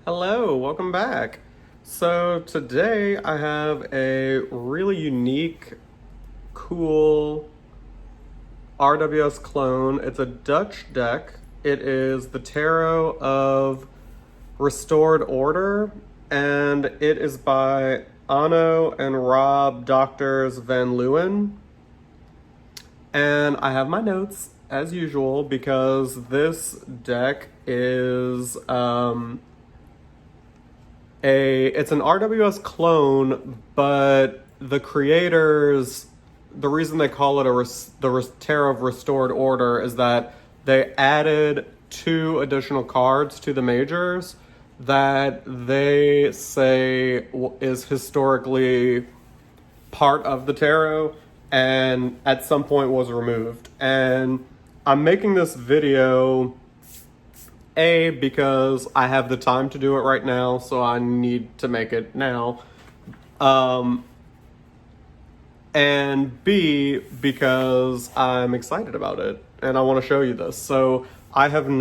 Hello, welcome back. So today I have a really unique, cool RWS clone. It's a Dutch deck. It is the Tarot of Restored Order, and it is by Anno and Rob Doctors Van Leeuwen. And I have my notes as usual because this deck is it's an RWS clone, but the creators, the reason they call it Tarot of Restored Order is that they added 2 additional cards to the majors that they say is historically part of the tarot and at some point was removed. And I'm making this video because I have the time to do it right now, so I need to make it now. And B, because I'm excited about it and I want to show you this. So I haven't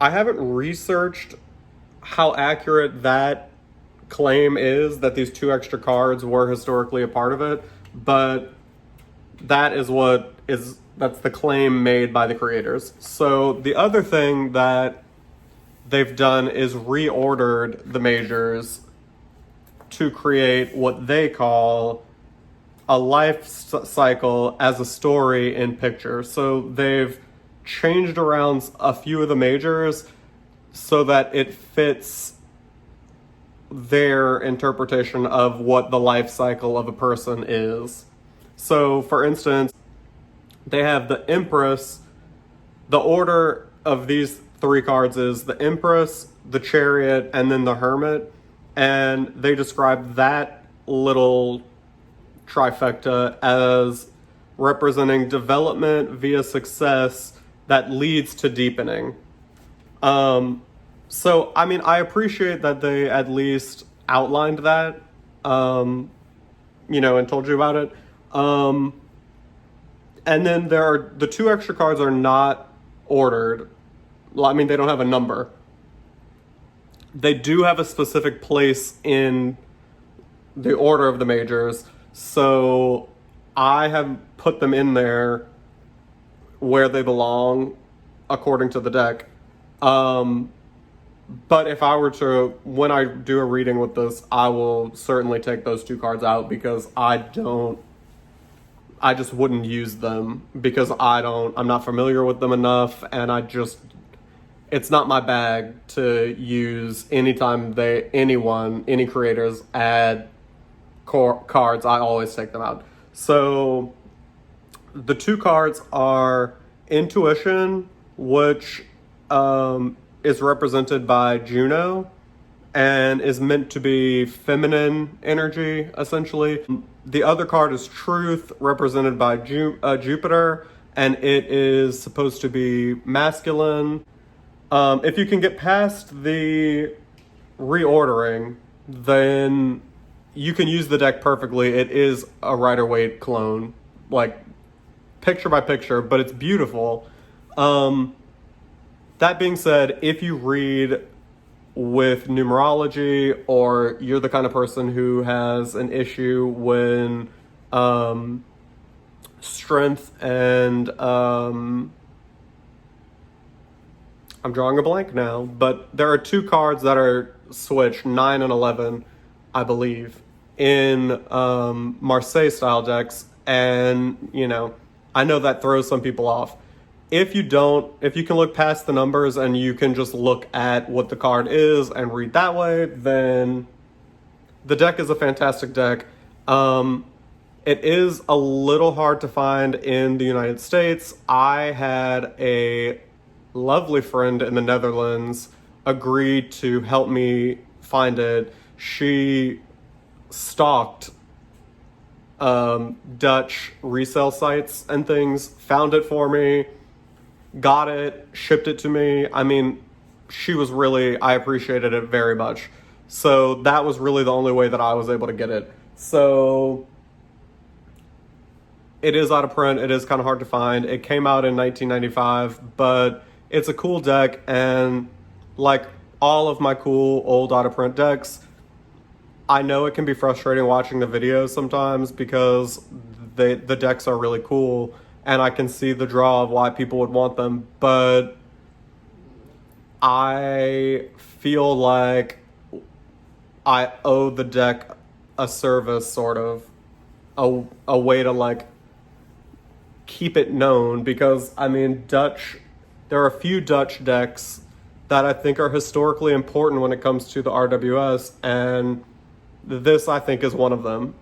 researched how accurate that claim is that these 2 extra cards were historically a part of it, but that's the claim made by the creators. So the other thing that they've done is reordered the majors to create what they call a life cycle as a story in picture. So they've changed around a few of the majors so that it fits their interpretation of what the life cycle of a person is. So for instance, they have the Empress. The order of these 3 cards is the Empress, the Chariot, and then the Hermit. And they describe that little trifecta as representing development via success that leads to deepening. So, I mean, I appreciate that they at least outlined that, and told you about it. And then the 2 extra cards are not ordered. I mean, they don't have a number. They do have a specific place in the order of the majors. So I have put them in there where they belong according to the deck. But if I were to, when I do a reading with this, I will certainly take those 2 cards out because I just wouldn't use them because I'm not familiar with them enough, and it's not my bag to use anytime any creators add cards. I always take them out. So the 2 cards are Intuition, which is represented by Juno and is meant to be feminine energy, essentially. The other card is Truth, represented by Jupiter, and it is supposed to be masculine. If you can get past the reordering, then you can use the deck perfectly. It is a Rider-Waite clone, like picture by picture, but it's beautiful. That being said, if you read with numerology, or you're the kind of person who has an issue when strength and I'm drawing a blank now, but there are 2 cards that are switched, 9 and 11, I believe, in Marseille style decks, and I know that throws some people off. If you can look past the numbers and you can just look at what the card is and read that way, then the deck is a fantastic deck. It is a little hard to find in the United States. I had a lovely friend in the Netherlands agree to help me find it. She stalked Dutch resale sites and things, found it for me, got it, shipped it to me. I mean, I appreciated it very much. So that was really the only way that I was able to get it. So it is out of print. It is kind of hard to find. It came out in 1995, but it's a cool deck, and like all of my cool old out of print decks, I know it can be frustrating watching the videos sometimes because the decks are really cool and I can see the draw of why people would want them, but I feel like I owe the deck a service, sort of a way to like keep it known, because I mean there are a few Dutch decks that I think are historically important when it comes to the RWS, and this I think is one of them.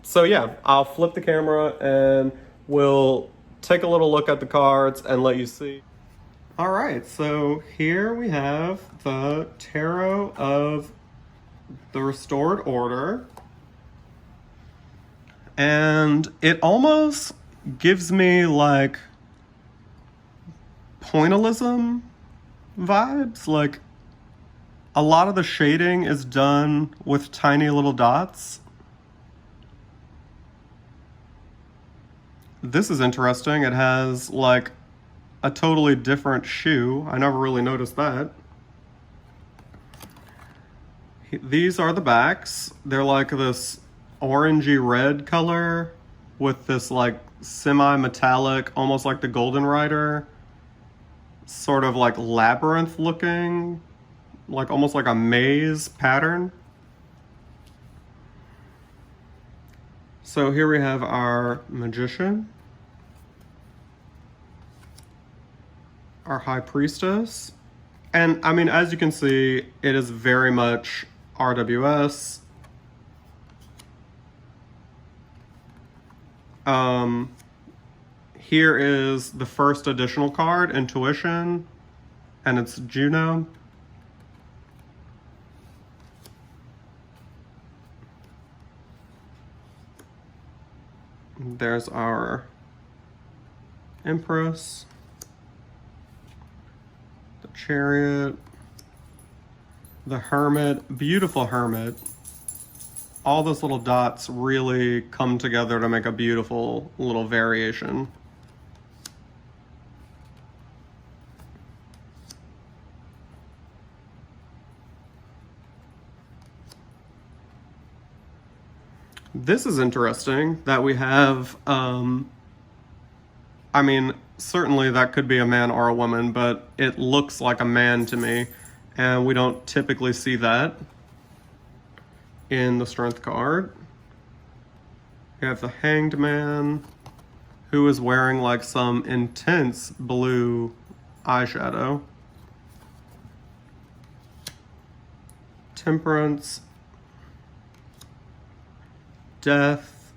So yeah, I'll flip the camera and we'll take a little look at the cards and let you see. All right, so here we have the Tarot of the Restored Order. And it almost gives me like pointillism vibes. Like a lot of the shading is done with tiny little dots. This is interesting. It has like a totally different shoe. I never really noticed that. These are the backs. They're like this orangey red color with this like semi-metallic, almost like the Golden Rider, sort of like labyrinth looking, like almost like a maze pattern. So here we have our Magician, our High Priestess, and I mean, as you can see, it is very much RWS. Here is the first additional card, Intuition, and it's Juno. There's our Empress, the Chariot, the Hermit, beautiful Hermit. All those little dots really come together to make a beautiful little variation. This is interesting that we have, I mean, certainly that could be a man or a woman, but it looks like a man to me, and we don't typically see that in the Strength card. We have the Hanged Man, who is wearing like some intense blue eyeshadow. Temperance, Death.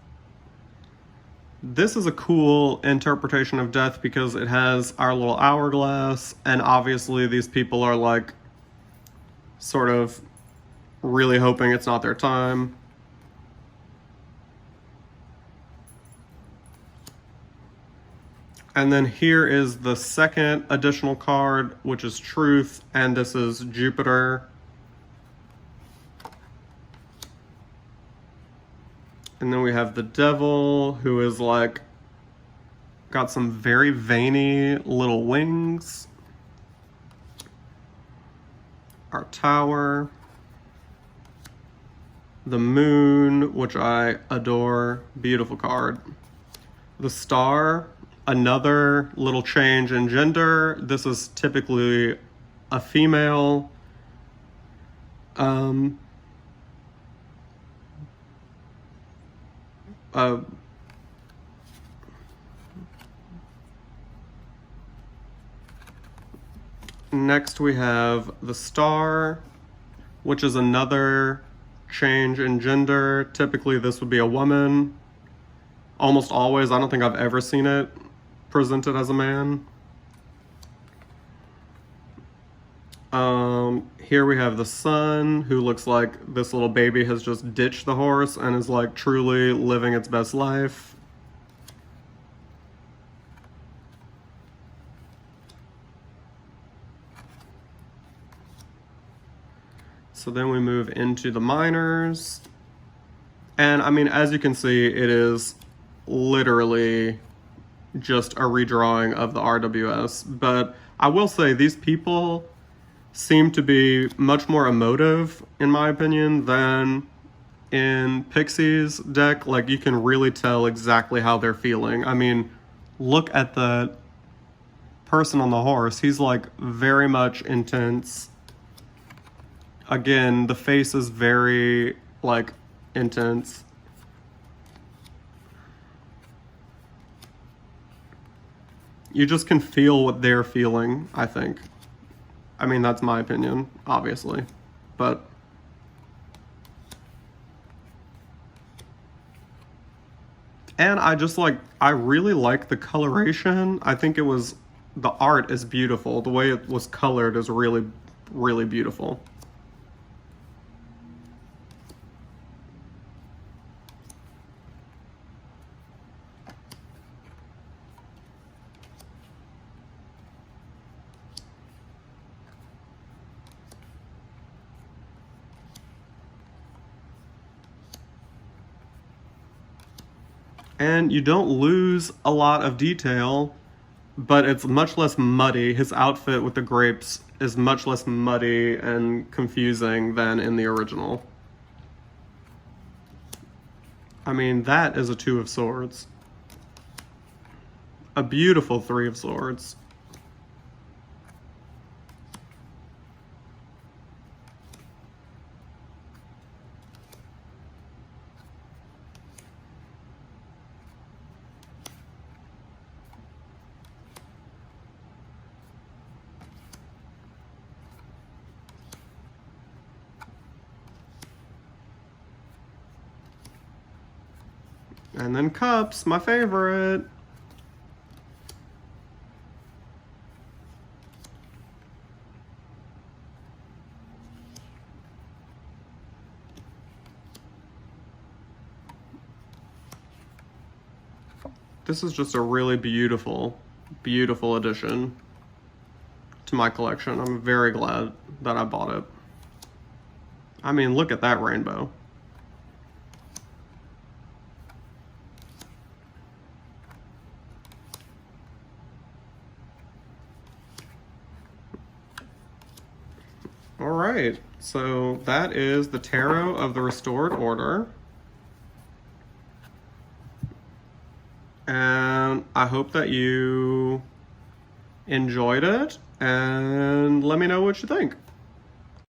This is a cool interpretation of Death because it has our little hourglass, and obviously these people are like sort of really hoping it's not their time. And then here is the second additional card, which is Truth, and this is Jupiter. And then we have the Devil, who is like got some very veiny little wings. Our Tower. The Moon, which I adore, beautiful card. The Star, another little change in gender. This is typically a female. Next we have the Star, which is another change in gender. Typically this would be a woman. Almost always. I don't think I've ever seen it presented as a man. Here we have the Sun, who looks like this little baby has just ditched the horse and is like truly living its best life. So then we move into the Minors. And I mean, as you can see, it is literally just a redrawing of the RWS. But I will say these people seem to be much more emotive, in my opinion, than in Pixie's deck. Like, you can really tell exactly how they're feeling. I mean, look at the person on the horse. He's like very much intense. Again, the face is very like intense. You just can feel what they're feeling, I think. I mean, that's my opinion, obviously. But and I really like the coloration. I think the art is beautiful. The way it was colored is really, really beautiful. And you don't lose a lot of detail, but it's much less muddy. His outfit with the grapes is much less muddy and confusing than in the original. I mean, that is a Two of Swords. A beautiful Three of Swords. And then Cups, my favorite. This is just a really beautiful, beautiful addition to my collection. I'm very glad that I bought it. I mean, look at that rainbow. All right, so that is the Tarot of the Restored Order. And I hope that you enjoyed it, and let me know what you think.